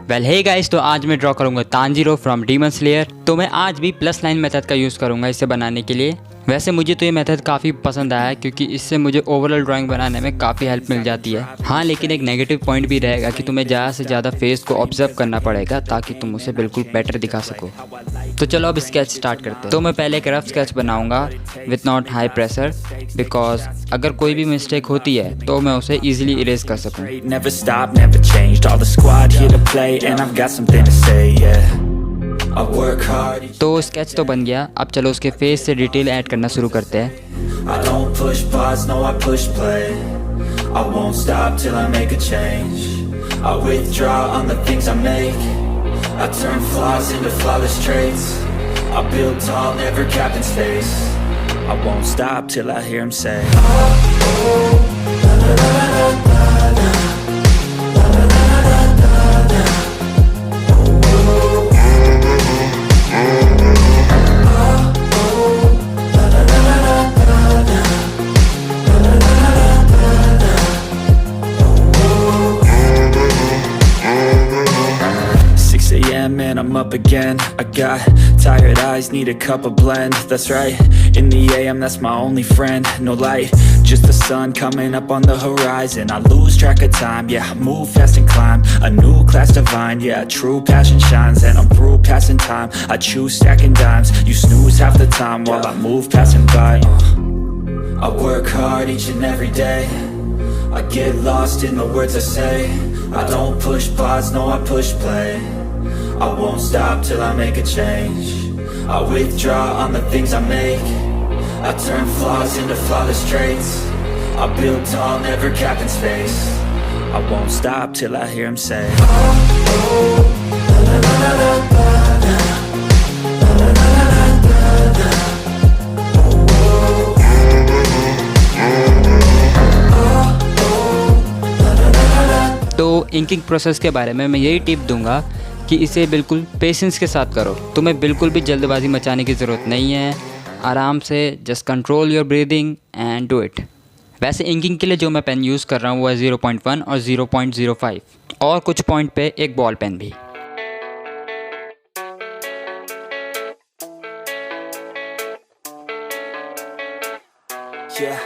Well hey guys, तो आज मैं ड्रॉ करूंगा तांजीरो फ्रॉम डीमन स्लेयर। तो मैं आज भी प्लस लाइन मेथड का यूज़ करूंगा इसे बनाने के लिए। वैसे मुझे तो ये मेथड काफ़ी पसंद आया है क्योंकि इससे मुझे ओवरऑल ड्राइंग बनाने में काफ़ी हेल्प मिल जाती है। हाँ, लेकिन एक नेगेटिव पॉइंट भी रहेगा कि तुम्हें ज़्यादा से ज़्यादा फेस को ऑब्जर्व करना पड़ेगा ताकि तुम उसे बिल्कुल बेटर दिखा सको। तो चलो अब स्केच स्टार्ट करते हैं। तो मैं पहले एक रफ स्केच बनाऊंगा with not high pressure, because अगर कोई भी मिस्टेक होती है तो मैं उसे ईजिली इरेज कर सकूँ। तो स्केच तो बन गया, अब चलो उसके फेस से डिटेल ऐड करना शुरू करते हैं। And I'm up again. I got tired eyes, need a cup of blend. That's right, in the AM, that's my only friend. No light, just the sun coming up on the horizon. I lose track of time, yeah, I move fast and climb a new class divine, yeah, true passion shines. And I'm through passing time, I choose stacking dimes. You snooze half the time while I move passing by. I work hard each and every day, I get lost in the words I say. I don't push pause, no, I push play. I won't stop till I make a change. I withdraw on the things I make. I turn flaws into flawless traits. I build tall, never capped in space. I won't stop till I hear him say, oh, oh, la la la la la la. तो inking process के बारे में मैं यही tip दूंगा कि इसे बिल्कुल पेशेंस के साथ करो। तुम्हें बिल्कुल भी जल्दबाजी मचाने की ज़रूरत नहीं है। आराम से just control your breathing and do it. वैसे इंकिंग के लिए जो मैं पेन यूज़ कर रहा हूँ वो है 0.1 और 0.05 और कुछ पॉइंट पे एक बॉल पेन भी। Yeah.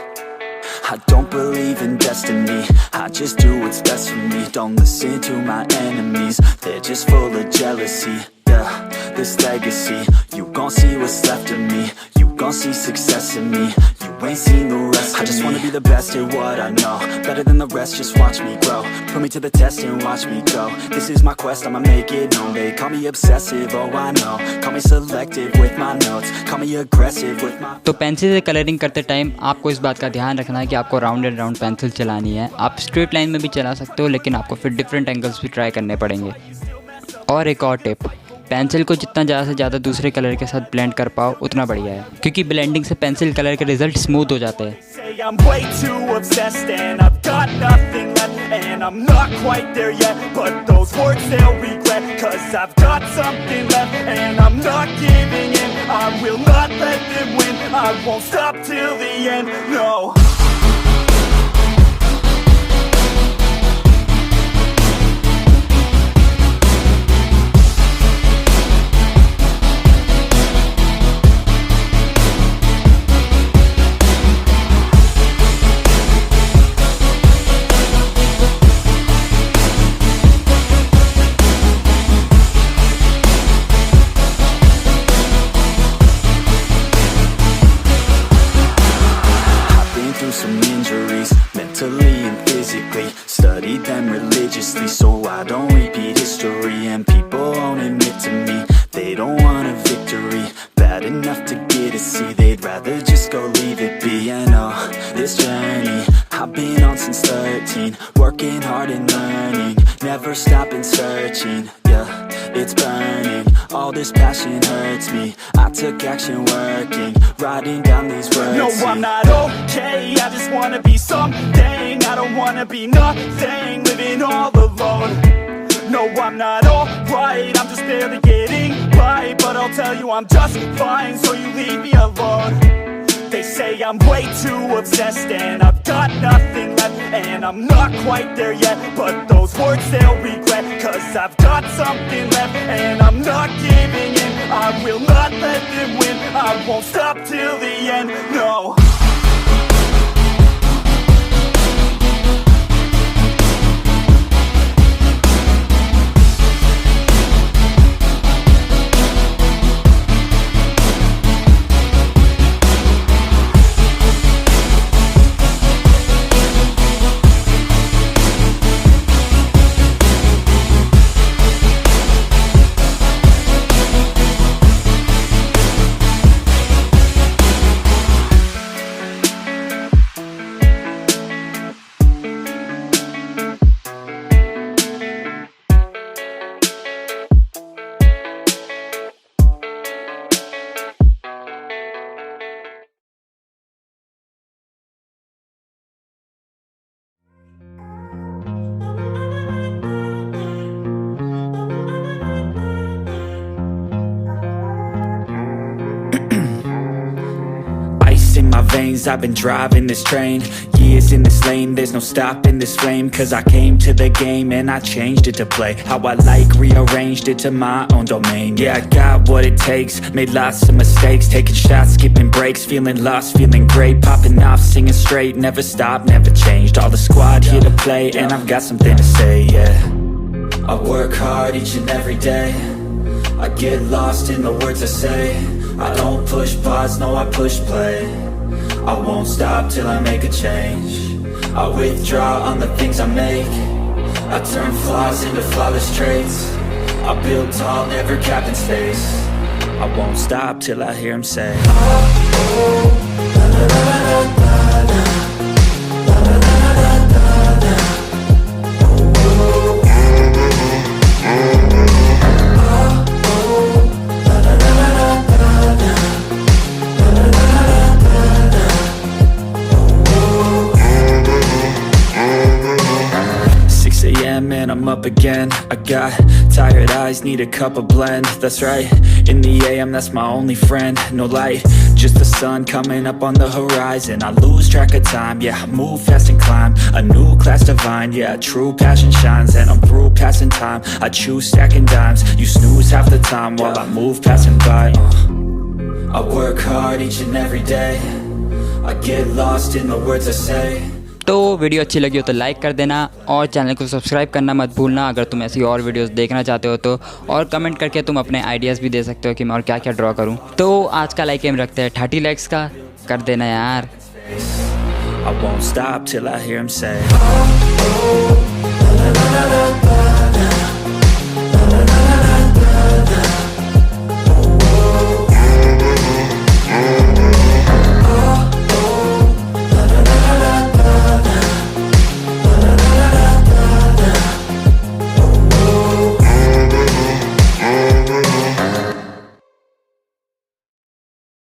I don't believe in destiny, I just do what's best for me. Don't listen to my enemies, they're just full of jealousy. Yeah, this legacy, you gon' see what's left of me. You gon' see success in me, you ain't seen the rest of me. I just wanna be the best at what I know, better than the rest, just watch me grow. Put me to the test and watch me go. This is my quest, I'ma make it known. They call me obsessive, oh I know. Call me selective with my notes, call me aggressive with my... तो pencil से colouring करते time आपको इस बात का ध्यान रखना है कि आपको राउंड एंड राउंड पेंसिल चलानी है। आप स्ट्रेट लाइन में भी चला सकते हो, लेकिन आपको फिर डिफरेंट एंगल्स भी ट्राई करने पड़ेंगे। और एक और टिप, पेंसिल को जितना ज़्यादा से ज़्यादा दूसरे कलर के साथ ब्लेंड कर पाओ उतना बढ़िया है, क्योंकि ब्लेंडिंग से पेंसिल कलर के रिजल्ट स्मूथ हो जाते हैं। I'm way too obsessed and I've got nothing left and I'm not quite there yet, but those words they'll regret, cause I've got something left and I'm not giving in. I will not let them win, I won't stop till the end, no. Some injuries, mentally and physically, studied them religiously so I don't repeat history. And people won't admit to me they don't want a victory bad enough to get a C, they'd rather just go leave it be. And oh, this journey I've been on since 13, working hard and learning, never stopping searching. Yeah, it's burning, all this passion hurts me. I took action working, writing down these words. No, I'm not okay, I just wanna be something. I don't wanna be nothing, living all alone. No, I'm not alright, I'm just barely getting by, but I'll tell you I'm just fine, so you leave me alone. They say I'm way too obsessed and I've got nothing left, and I'm not quite there yet, but those words they'll regret, cause 'cause I've got something left and I'm not giving in. I will not let them win. I won't stop till the end, no. Ice in my veins, I've been driving this train. Years in this lane, there's no stopping this flame. Cause I came to the game and I changed it to play how I like, rearranged it to my own domain. Yeah, I got what it takes, made lots of mistakes, taking shots, skipping breaks, feeling lost, feeling great, popping off, singing straight, never stopped, never changed. All the squad here to play and I've got something to say, yeah. I work hard each and every day, I get lost in the words I say. I don't push pause, no I push play. I won't stop till I make a change. I withdraw on the things I make. I turn flaws into flawless traits. I build tall, never capped in space. I won't stop till I hear him say, and I'm up again. I got tired eyes, need a cup of blend. That's right, in the AM, that's my only friend. No light, just the sun coming up on the horizon. I lose track of time, yeah, I move fast and climb a new class divine, yeah, true passion shines. And I'm through passing time, I choose stacking dimes. You snooze half the time while I move passing by. I work hard each and every day, I get lost in the words I say. तो video अच्छी लगी हो तो like कर देना और channel को subscribe करना मत भूलना अगर तुम ऐसी और वीडियोस देखना चाहते हो तो। और कमेंट करके तुम अपने आइडियाज़ भी दे सकते हो कि मैं और क्या क्या ड्रॉ करूं। तो आज का लाइक एम रखते हैं 30 लाइक्स का, कर देना यार। I won't stop till I hear him say